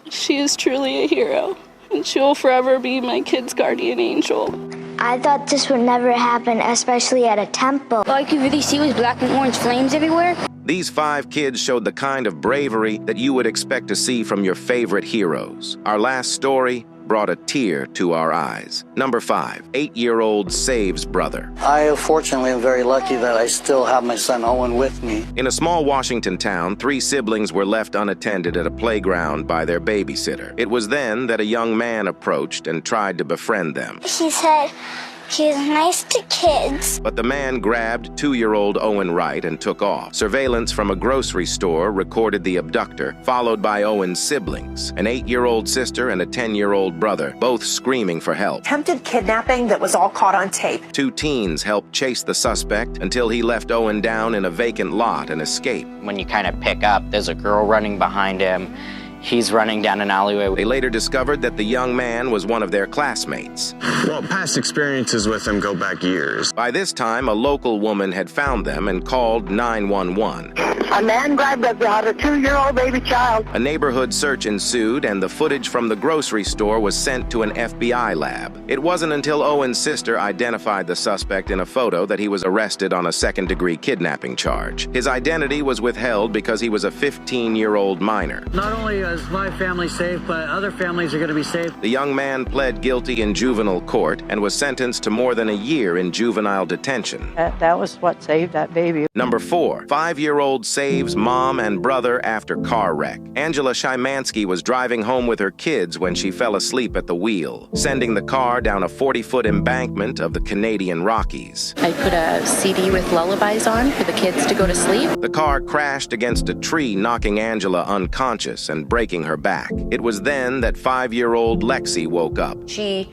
She is truly a hero, and she will forever be my kid's guardian angel. I thought this would never happen, especially at a temple. All I could really see was black and orange flames everywhere. These 5 kids showed the kind of bravery that you would expect to see from your favorite heroes. Our last story brought a tear to our eyes. Number 5, 8-year-old saves brother. I fortunately am very lucky that I still have my son Owen with me. In a small Washington town, 3 siblings were left unattended at a playground by their babysitter. It was then that a young man approached and tried to befriend them. He said he's nice to kids. But the man grabbed 2-year-old Owen Wright and took off. Surveillance from a grocery store recorded the abductor, followed by Owen's siblings, an 8-year-old sister and a 10-year-old brother, both screaming for help. Attempted kidnapping that was all caught on tape. 2 teens helped chase the suspect until he left Owen down in a vacant lot and escaped. When you kind of pick up, there's a girl running behind him. He's running down an alleyway. They later discovered that the young man was one of their classmates. Well, past experiences with him go back years. By this time, a local woman had found them and called 911. A man grabbed a 2-year-old baby child. A neighborhood search ensued, and the footage from the grocery store was sent to an FBI lab. It wasn't until Owen's sister identified the suspect in a photo that he was arrested on a second-degree kidnapping charge. His identity was withheld because he was a 15-year-old minor. Not only is my family safe, but other families are going to be safe. The young man pled guilty in juvenile court and was sentenced to more than a year in juvenile detention. That was what saved that baby. Number 4, 5-year-old saves mom and brother after car wreck. Angela Szymanski was driving home with her kids when she fell asleep at the wheel, sending the car down a 40-foot embankment of the Canadian Rockies. I put a CD with lullabies on for the kids to go to sleep. The car crashed against a tree, knocking Angela unconscious and breaking her back. It was then that 5-year-old Lexi woke up. She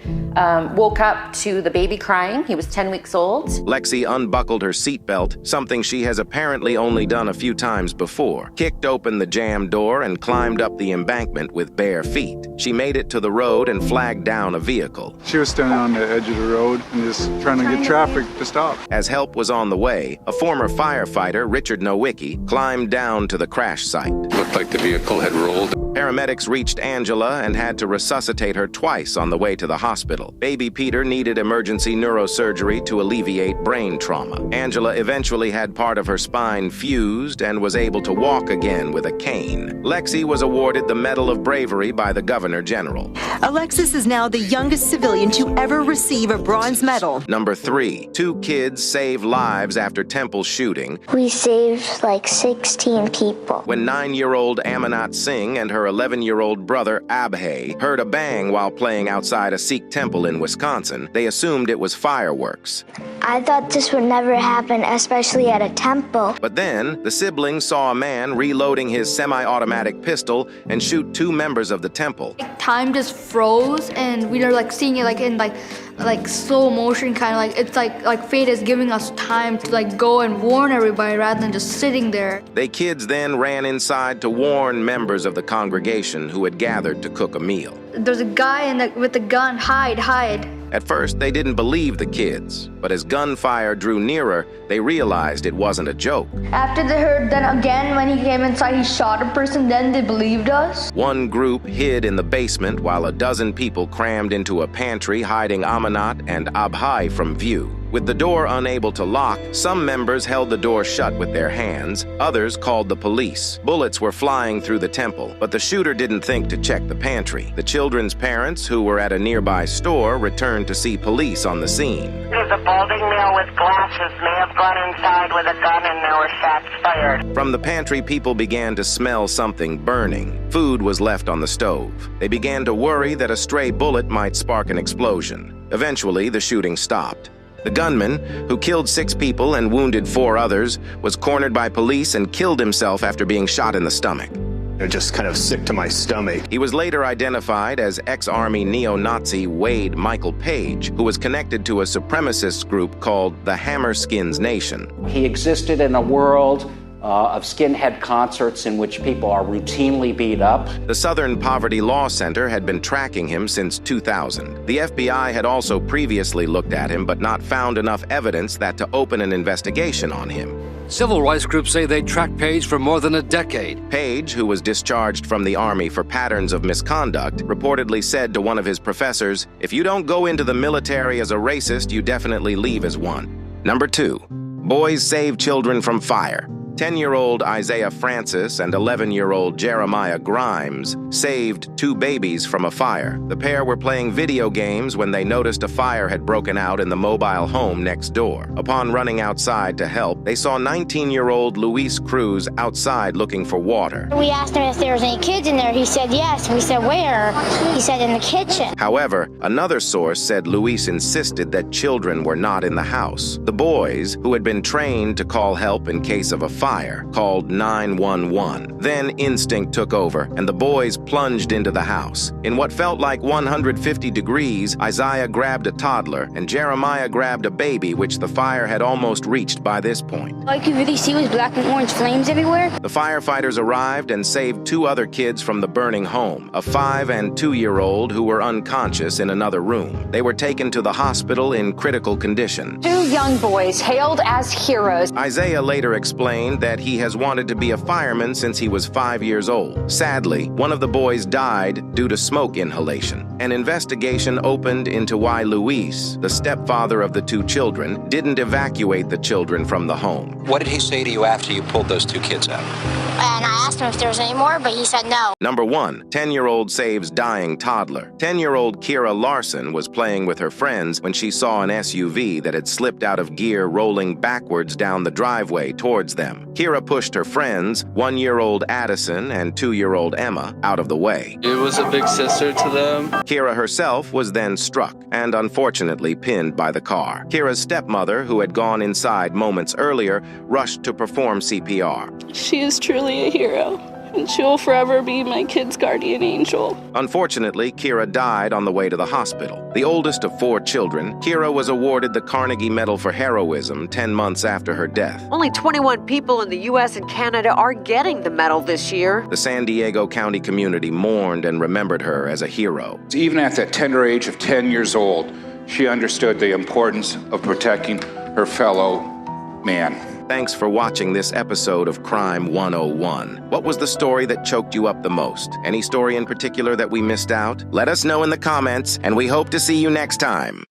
woke up to the baby crying. He was 10 weeks old. Lexi unbuckled her seatbelt, something she has apparently only done a few times before, kicked open the jammed door, and climbed up the embankment with bare feet. She made it to the road and flagged down a vehicle. She was standing on the edge of the road and just trying to get traffic to stop. As help was on the way, a former firefighter, Richard Nowicki, climbed down to the crash site. Looked like the vehicle had rolled. Paramedics reached Angela and had to resuscitate her twice on the way to the hospital. Baby Peter needed emergency neurosurgery to alleviate brain trauma. Angela eventually had part of her spine fused and was able to walk again with a cane. Lexi was awarded the Medal of Bravery by the Governor General. Alexis is now the youngest civilian to ever receive a bronze medal. Number 3, 2 kids save lives after temple shooting. We saved like 16 people. When 9-year-old Amanat Singh and her 11-year-old brother Abhay heard a bang while playing outside a Sikh temple in Wisconsin, they assumed it was fireworks. I thought this would never happen, especially at a temple. But then, the siblings saw a man reloading his semi-automatic pistol and shoot 2 members of the temple. Time just froze, and we were like seeing it like in like slow motion, kind of like it's like fate is giving us time to like go and warn everybody rather than just sitting there. They kids then ran inside to warn members of the congregation who had gathered to cook a meal. There's a guy with a gun. Hide. At first, they didn't believe the kids, but as gunfire drew nearer, they realized it wasn't a joke. After they heard, then again when he came inside, he shot a person, then they believed us. One group hid in the basement while a dozen people crammed into a pantry, hiding Amanat and Abhay from view. With the door unable to lock, some members held the door shut with their hands. Others called the police. Bullets were flying through the temple, but the shooter didn't think to check the pantry. The children's parents, who were at a nearby store, returned to see police on the scene. There's a balding male with glasses may have gone inside with a gun and there were shots fired. From the pantry, people began to smell something burning. Food was left on the stove. They began to worry that a stray bullet might spark an explosion. Eventually, the shooting stopped. The gunman, who killed 6 people and wounded 4 others, was cornered by police and killed himself after being shot in the stomach. They're just kind of sick to my stomach. He was later identified as ex-Army neo-Nazi Wade Michael Page, who was connected to a supremacist group called the Hammerskins Nation. He existed in a world of skinhead concerts in which people are routinely beat up. The Southern Poverty Law Center had been tracking him since 2000. The FBI had also previously looked at him but not found enough evidence that to open an investigation on him. Civil rights groups say they tracked Page for more than a decade. Page, who was discharged from the Army for patterns of misconduct, reportedly said to one of his professors, "If you don't go into the military as a racist, you definitely leave as one." Number 2. Boys save children from fire. 10-year-old Isaiah Francis and 11-year-old Jeremiah Grimes saved 2 babies from a fire. The pair were playing video games when they noticed a fire had broken out in the mobile home next door. Upon running outside to help, they saw 19-year-old Luis Cruz outside looking for water. We asked him if there was any kids in there. He said yes. We said where? He said in the kitchen. However, another source said Luis insisted that children were not in the house. The boys, who had been trained to call help in case of a fire, called 911. Then instinct took over, and the boys plunged into the house. In what felt like 150 degrees, Isaiah grabbed a toddler, and Jeremiah grabbed a baby, which the fire had almost reached by this point. All you could really see was black and orange flames everywhere. The firefighters arrived and saved 2 other kids from the burning home, a 5- and 2-year-old who were unconscious in another room. They were taken to the hospital in critical condition. 2 young boys hailed as heroes. Isaiah later explained that he has wanted to be a fireman since he was 5 years old. Sadly, one of the boys died due to smoke inhalation. An investigation opened into why Luis, the stepfather of the 2 children, didn't evacuate the children from the home. What did he say to you after you pulled those 2 kids out? And I asked him if there was any more, but he said no. Number 1, 10-year-old saves dying toddler. 10-year-old Kira Larson was playing with her friends when she saw an SUV that had slipped out of gear rolling backwards down the driveway towards them. Kira pushed her friends, 1-year-old Addison and 2-year-old Emma, out of the way. It was a big sister to them. Kira herself was then struck and unfortunately pinned by the car. Kira's stepmother, who had gone inside moments earlier, rushed to perform CPR. She is truly a hero, and she will forever be my kid's guardian angel. Unfortunately, Kira died on the way to the hospital. The oldest of 4 children, Kira was awarded the Carnegie Medal for Heroism 10 months after her death. Only 21 people in the U.S. and Canada are getting the medal this year. The San Diego County community mourned and remembered her as a hero. Even at that tender age of 10 years old, she understood the importance of protecting her fellow man. Thanks for watching this episode of Crime 101. What was the story that choked you up the most? Any story in particular that we missed out? Let us know in the comments, and we hope to see you next time.